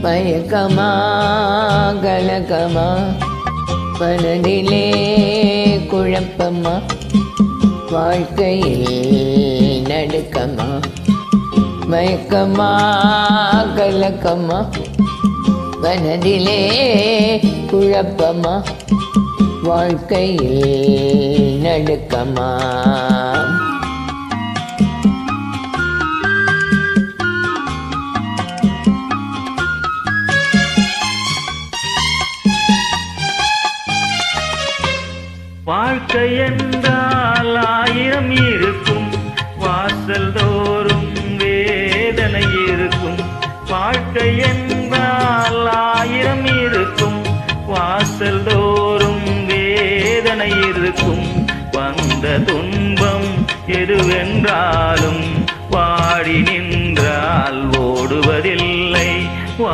மயக்கமா கலக்கமா மனதிலே குழப்பமா வாழ்க்கையில் நடுக்கமா மயக்கமா கலக்கமா மனதிலே குழப்பமா வாழ்க்கையில் நடுக்கமா வாழ்க்கை என்றால் ஆயிரம் இருக்கும் வாசல் தோறும் வேதனை இருக்கும் வாழ்க்கை என்றால் ஆயிரம் இருக்கும் வாசல் தோறும் வேதனை இருக்கும் வந்த துன்பம் எதுவென்றாலும் பாடி நின்றால் ஓடுவதில்